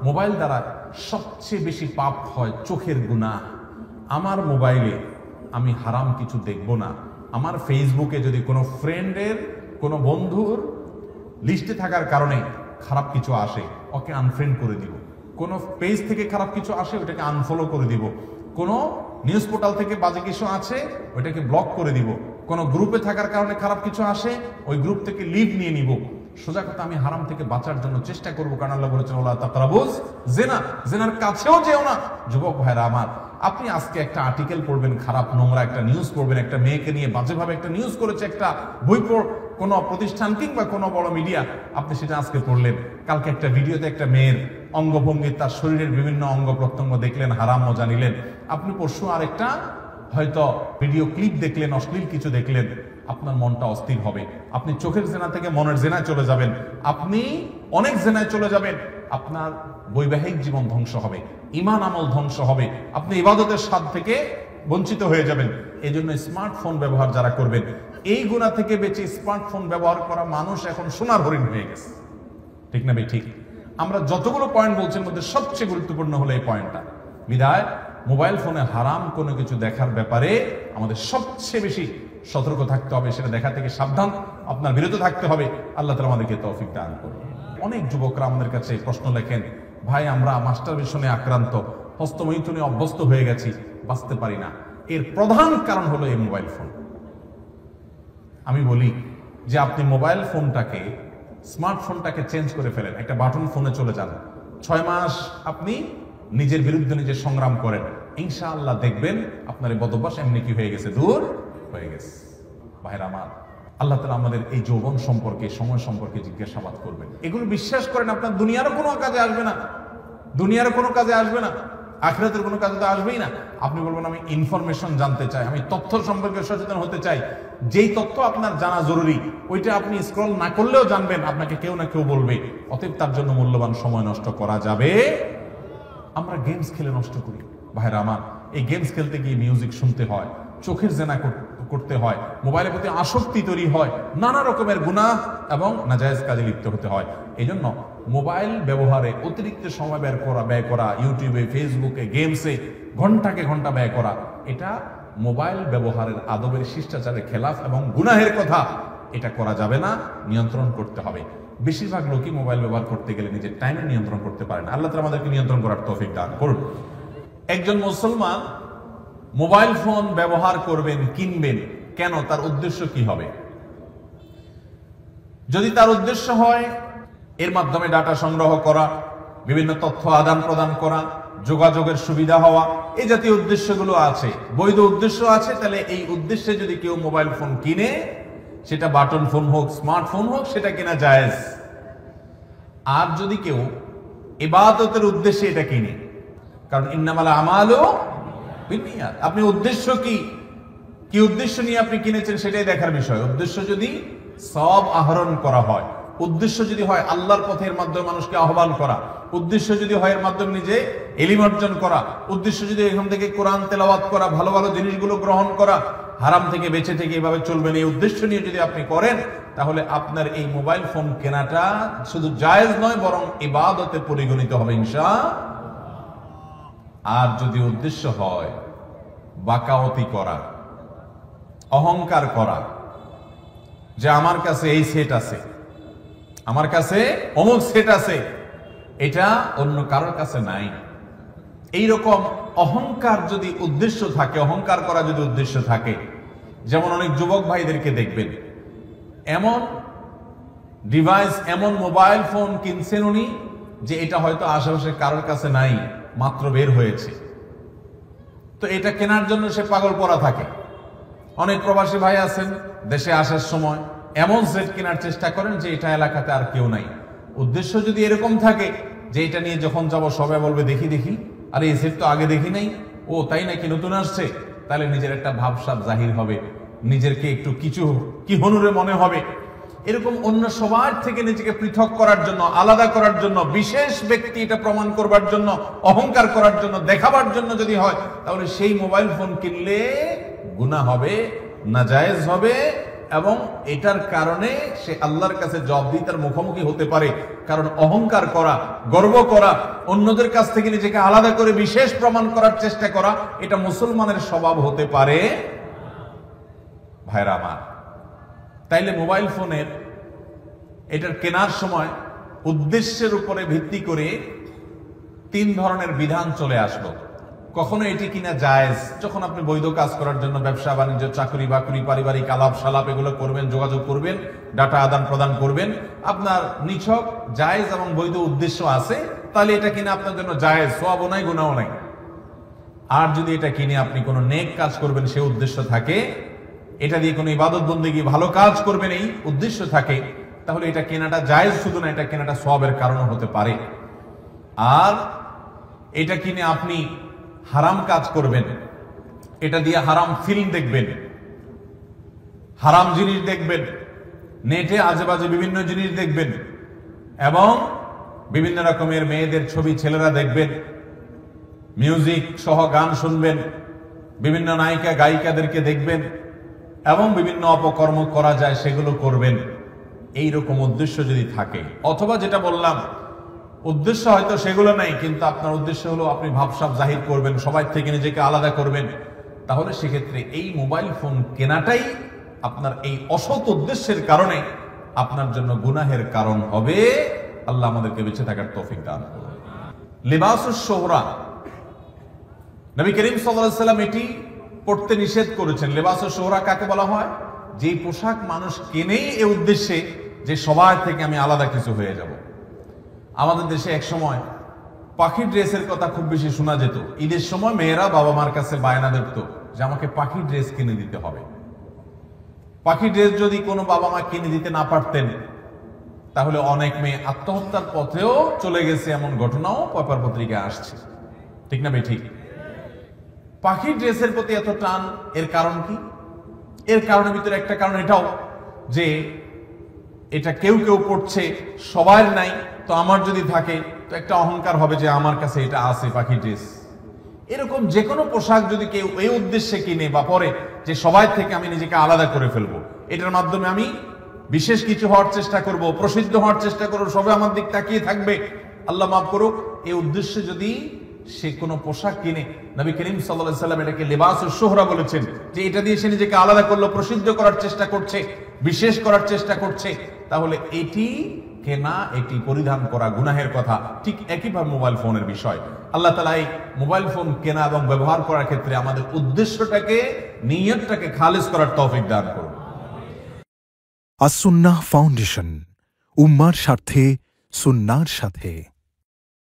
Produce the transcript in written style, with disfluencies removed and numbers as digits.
Mobile দ্বারা সবচেয়ে বেশি পাপ হয় চোখের গুনাহ। আমার মোবাইলে আমি হারাম কিছু দেখব না। আমার ফেসবুকে যদি কোনো ফ্রেন্ডের, কোনো বন্ধুর লিস্টে থাকার কারণে খারাপ কিছু আসে, ওকে আনফ্রেন্ড করে দিব। কোনো পেজ থেকে খারাপ কিছু আসে, ওটাকে আনফলো করে দিব। কোনো নিউজ পোর্টাল থেকে বাজে কিছু আছে, ওইটাকে ব্লক করে দিব। কোনো গ্রুপে থাকার কারণে খারাপ কিছু আসে, ওই গ্রুপ থেকে লিভ নিয়ে নিব। সোজা কথা, আমি হারাম থেকে বাঁচার জন্য চেষ্টা করবো, কারণ আল্লাহ বলেছেন ওয়ালা তাকরাবুজ জিনা, জিনার কাছেও যেও না। যুবক ভাইরা আমার, আপনি আজকে একটা আর্টিকেল পড়বেন, খারাপ নোংরা একটা নিউজ পড়বেন, একটা মেয়েকে নিয়ে বাজেভাবে একটা নিউজ করেছে একটা বই কোনো প্রতিষ্ঠান কিংবা কোনো বড় মিডিয়া, আপনি সেটা আজকে পড়লেন। কালকে একটা ভিডিওতে একটা মেয়ের অঙ্গভঙ্গি, তার শরীরের বিভিন্ন অঙ্গ প্রত্যঙ্গ দেখলেন, হারাম মজা নিলেন। আপনি পরশু আরেকটা হয়তো ভিডিও ক্লিপ দেখলেন, অশ্লীল কিছু দেখলেন, আপনার মনটা অস্থির হবে। আপনি চোখের জেনা থেকে মনের জেনায় চলে যাবেন, আপনি অনেক জেনায় চলে যাবেন। আপনার বৈবাহিক জীবন ধ্বংস হবে, ঈমান আমল ধ্বংস হবে, আপনি ইবাদতের স্বাদ থেকে বঞ্চিত হয়ে যাবেন। এই জন্য স্মার্টফোন ব্যবহার যারা করবেন, এই গুনাহ থেকে বেঁচে স্মার্টফোন ব্যবহার করা মানুষ এখন সোনার হরিণ হয়ে গেছে। ঠিক না ভাই? ঠিক। আমরা যতগুলো পয়েন্ট বলছি, মধ্যে সবচেয়ে গুরুত্বপূর্ণ হলো এই পয়েন্টটা। বিধায় মোবাইল ফোনে হারাম কোনো কিছু দেখার ব্যাপারে আমাদের সবচেয়ে বেশি সতর্ক থাকতে হবে, সেটা দেখা থেকে সাবধান, আপনার বিরত থাকতে হবে। আল্লাহ তাআলা আমাদেরকে তৌফিক দান করুন। অনেক যুবকরা আমাদের কাছে প্রশ্ন লেখেন, ভাই আমরা মাস্টারবেশনে আক্রান্ত, হস্তমৈথুনে অভ্যস্ত হয়ে গেছি, বাঁচতে পারি না। এর প্রধান কারণ হলো এই মোবাইল ফোন। আমি বলি যে আপনি মোবাইল ফোনটাকে, স্মার্টফোনটাকে চেঞ্জ করে ফেলেন, একটা বাটন ফোনে চলে যান। 6 মাস আপনি নিজের বিরুদ্ধে নিজে সংগ্রাম করেন, ইনশাআল্লাহ দেখবেন আপনার এই বদভ্যাস এমনি কি হয়ে গেছে, দূর হয়ে গেছে। ভাইরা আমার, আল্লাহ তাআলা আমাদের এই যৌবন সম্পর্কে, সময় সম্পর্কে জিজ্ঞাসাবাদ করবেন। এগুলো বিশ্বাস করেন, আপনার দুনিয়ারও কোনো কাজে আসবে না, দুনিয়ারও কোনো কাজে আসবে না, আখিরাতের কোনো কাজে তো আসবেই না। আপনি বলবেন আমি ইনফরমেশন জানতে চাই, আমি তথ্য সম্পর্কে সচেতন হতে চাই। যেই তথ্য আপনার জানা জরুরি, ওইটা আপনি স্ক্রল না করলেও জানবেন, আপনাকে কেউ না কেউ বলবে। অতএব তার জন্য মূল্যবান সময় নষ্ট করা যাবে। আমরা গেমস খেলে নষ্ট করি। ভাইরা আমার, এই গেমস খেলতে গিয়ে মিউজিক শুনতে হয়, চোখের জেনা করতে হয়, মোবাইলের প্রতি আসক্তি তৈরি হয়, নানা রকমের গুনাহ এবং নাজায়েজ কাজে লিপ্ত হতে হয়। এই জন্য মোবাইল ব্যবহারে অতিরিক্ত সময় ব্যয় করা, ইউটিউবে, ফেসবুকে, গেমসে ঘন্টাকে ঘন্টা ব্যয় করা, এটা মোবাইল ব্যবহারের আদবের শিষ্টাচারের খেলাফ এবং গুনাহের কথা। এটা করা যাবে না, নিয়ন্ত্রণ করতে হবে। বেশিরভাগ লোকই মোবাইল ব্যবহার করতে গেলে নিজের টাইমে নিয়ন্ত্রণ করতে পারে না। আল্লাহ তাআলা আমাদেরকে নিয়ন্ত্রণ করার তৌফিক দান করুন। একজন মুসলমান মোবাইল ফোন ব্যবহার করবেন, কিনবেন, কেন? তার উদ্দেশ্য কি হবে? যদি তার উদ্দেশ্য হয় এর মাধ্যমে ডাটা সংগ্রহ করা, বিভিন্ন তথ্য আদান প্রদান করা, যোগাযোগের সুবিধা হওয়া, এই জাতীয় উদ্দেশ্যগুলো আছে, বৈধ উদ্দেশ্য আছে, তাহলে এই উদ্দেশ্যে যদি কেউ মোবাইল ফোন কিনে, সেটা বাটন ফোন হোক, স্মার্টফোন হোক, সেটা কেনা জায়েজ। আর যদি কেউ ইবাদতের উদ্দেশ্যে এটা কিনে, কারণ ইন্নামাল আমালু বিন্নিয়াত, আপনি উদ্দেশ্য কি উদ্দেশ্য নিয়ে আপনি কিনেছেন সেটাই দেখার বিষয়। উদ্দেশ্য যদি সওয়াব আহরণ করা হয়, উদ্দেশ্য যদি হয় আল্লাহর পথের মাধ্যমে মানুষকে আহ্বান করা, উদ্দেশ্য যদি হয় এর মাধ্যমে নিজে ইলম অর্জন করা, উদ্দেশ্য যদি এখান থেকে কোরআন তেলাওয়াত করা, ভালো ভালো জিনিসগুলো গ্রহণ করা, হারাম থেকে বেঁচে থেকে এভাবে চলবেন, এই উদ্দেশ্য নিয়ে যদি আপনি করেন, তাহলে আপনার এই মোবাইল ফোন কেনাটা শুধু জায়েজ নয়, বরং ইবাদতে পরিগণিত হবে ইনশাআল্লাহ। আর যদি উদ্দেশ্য হয় বাকাওয়াতি করা, অহংকার করা, যে আমার কাছে এই সেট আছে, আমার কাছে অমুক সেট আছে, এটা অন্য কারোর কাছে নাই, এইরকম অহংকার যদি উদ্দেশ্য থাকে, অহংকার করা যদি উদ্দেশ্য থাকে, যেমন অনেক যুবক ভাইদেরকে দেখবেন এমন ডিভাইস, এমন মোবাইল ফোন কিনছেন উনি, যে এটা হয়তো আশেপাশে কারোর কাছে নাই, মাত্র বের হয়েছে, তো এটা কেনার জন্য সে পাগল পড়া থাকে। অনেক প্রবাসী ভাই আছেন, দেশে আসার সময় এমন সেট কেনার চেষ্টা করেন যে এটা এলাকাতে আর কেউ নাই। উদ্দেশ্য যদি এরকম থাকে যে এটা নিয়ে যখন যাব সবাই বলবে দেখি দেখি, আরে এই সেট তো আগে দেখি নাই, ও তাই নাকি নতুন আসছে, তাহলে নিজের একটা ভাবসাব জাহির হবে, নিজেরকে একটু কিছু কি হনুরে মনে হবে। এরকম অন্য সবার থেকে নিজেকে পৃথক করার জন্য, আলাদা করার জন্য, বিশেষ ব্যক্তি এটা প্রমাণ করবার জন্য, অহংকার করার জন্য, দেখাবার জন্য যদি হয়, তাহলে সেই মোবাইল ফোন কিনলে গুনাহ হবে, নাজায়েজ হবে, এবং এটার কারণে সে আল্লাহর কাছে জবাবদিহিতার মুখোমুখি হতে পারে। কারণ অহংকার করা, গর্ব করা, অন্যদের কাছ থেকে নিজেকে আলাদা করে বিশেষ প্রমাণ করার চেষ্টা করা, এটা মুসলমানের স্বভাব হতে পারে। ভাইরা আমার, তাইলে মোবাইল ফোনের এটার কেনার সময় উদ্দেশ্যের উপরে ভিত্তি করে 3 ধরনের বিধান চলে আসলো। কখনো এটি কিনা জায়েজ, যখন আপনি বৈধ কাজ করার জন্য ব্যবসা বাণিজ্য, চাকরি বাকরি, পারিবারিক আলাপ সালাপ এগুলো করবেন, যোগাযোগ করবেন, ডাটা আদান প্রদান করবেন, আপনার নিছক জায়েজ এবং বৈধ উদ্দেশ্য আছে, তাহলে এটা কিনা আপনার জন্য জায়েজ, সওয়াবও নাই গুনাহও নাই। আর যদি এটা কিনে আপনি কোনো নেক কাজ করবেন সে উদ্দেশ্য থাকে, এটা দিয়ে কোনো ইবাদত বন্দেগী ভালো কাজ করবেন এই উদ্দেশ্য থাকে, তাহলে এটা কেনাটা জায়েজ, শুধু না এটা কেনাটা সওয়াবের কারণও হতে পারে। আর এটা কিনে আপনি হারাম কাজ করবেন, এটা দিয়ে হারাম ফিল্ম দেখবেন, হারাম জিনিস দেখবেন, নেটে আজেবাজে বিভিন্ন জিনিস দেখবেন, এবং বিভিন্ন রকমের মেয়েদের ছবি ছেলেরা দেখবেন, মিউজিক সহ গান শুনবেন, বিভিন্ন নায়িকা গায়িকাদেরকে দেখবেন, এবং বিভিন্ন অপকর্ম করা যায় সেগুলো করবেন। এই রকম উদ্দেশ্য যদি থাকে, অথবা যেটা বললাম উদ্দেশ্য হয়তো সেগুলো নাই, কিন্তু আপনার উদ্দেশ্য হলো আপনি ভাবসাব জাহির করবেন, সবাই থেকে নিজেকে আলাদা করবেন, তাহলে সেক্ষেত্রে এই মোবাইল ফোন কেনাটাই আপনার এই অসৎ উদ্দেশ্যের কারণে আপনার জন্য গুনাহের কারণ হবে। আল্লাহ আমাদেরকে বেঁচে থাকার তৌফিক দান করুন। লিবাসুশ শুহরা, নবী করিম সাল্লাল্লাহু আলাইহি ওয়াসাল্লাম এটি পড়তে নিষেধ করেছেন। লিবাসুশ শুহরা কাকে বলা হয়? যে পোশাক মানুষ কেনেই এই উদ্দেশ্যে যে সবার থেকে আমি আলাদা কিছু হয়ে যাব। আমাদের দেশে এক সময় পাখি ড্রেসের কথা খুব বেশি শোনা যেত। ঈদের সময় মেয়েরা বাবা মার কাছে বায়না দেখতো যে আমাকে পাখি ড্রেস কিনে দিতে হবে। পাখি ড্রেস যদি কোনো বাবা মা কিনে দিতে না পারতেন, তাহলে অনেক মেয়ে আত্মহত্যার পথেও চলে গেছে, এমন ঘটনাও পেপার পত্রিকায় আসছে। ঠিক না ভাই? ঠিক। পাখি ড্রেসের প্রতি এত টান, এর কারণ কি? এর কারণের ভিতরে একটা কারণ এটাও যে এটা কেউ কেউ পড়ছে, সবার নাই, তো আমার যদি থাকে তো একটা অহংকার হবে যে আমার কাছে এটা আছে পাখি ড্রেস। এরকম যে কোনো পোশাক যদি কেউ এই উদ্দেশ্যে কিনে বা পরে যে সবাই থেকে আমি নিজেকে আলাদা করে ফেলবো, এটার মাধ্যমে আমি বিশেষ কিছু হওয়ার চেষ্টা করব, প্রসিদ্ধ হওয়ার চেষ্টা করবো, সবাই আমার দিক তাকিয়ে থাকবে, আল্লাহ মাফ করুক, এই উদ্দেশ্যে যদি সে কোনো পোশাক কিনে, নবী করিম সাল্লাল্লাহু আলাইহি ওয়াসাল্লাম এটাকে লিবাসুশ শুহরা বলেছেন, যে এটা দিয়ে সে নিজেকে আলাদা করলো, প্রসিদ্ধ করার চেষ্টা করছে, বিশেষ করার চেষ্টা করছে, তাহলে এটি কেনা, এটি পরিধান করা গুনাহের কথা। ঠিক একইভাবে মোবাইল ফোনের বিষয়, আল্লাহ তাআলা এই মোবাইল ফোন কেনা এবং ব্যবহার করার ক্ষেত্রে আমাদের উদ্দেশ্যটাকে, নিয়তটাকে খালিস করার তৌফিক দান করুন। আস-সুন্নাহ ফাউন্ডেশন, উম্মার স্বার্থে সুন্নাহর সাথে।